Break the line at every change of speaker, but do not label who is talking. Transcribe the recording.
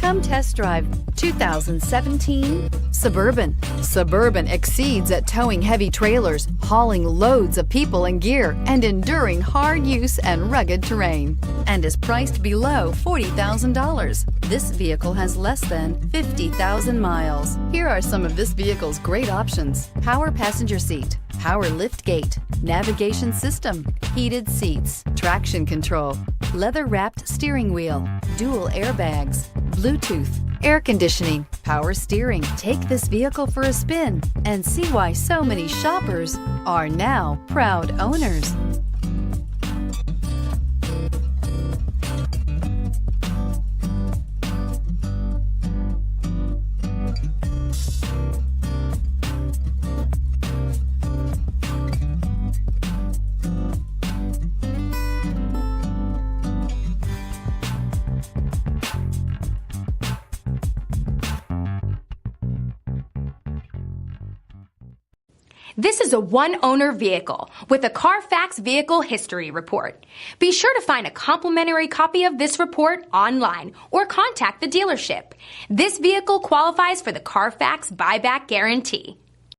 Come test drive 2017 Suburban. Suburban exceeds at towing heavy trailers, hauling loads of people and gear, and enduring hard use and rugged terrain, and is priced below $40,000. This vehicle has less than 50,000 miles. Here are some of this vehicle's great options: power passenger seat, power lift gate, navigation system, heated seats, traction control, leather-wrapped steering wheel, dual airbags, Bluetooth, air conditioning, power steering. Take this vehicle for a spin and see why so many shoppers are now proud owners.
This is a one-owner vehicle with a Carfax Vehicle History Report. Be sure to find a complimentary copy of this report online or contact the dealership. This vehicle qualifies for the Carfax Buyback Guarantee.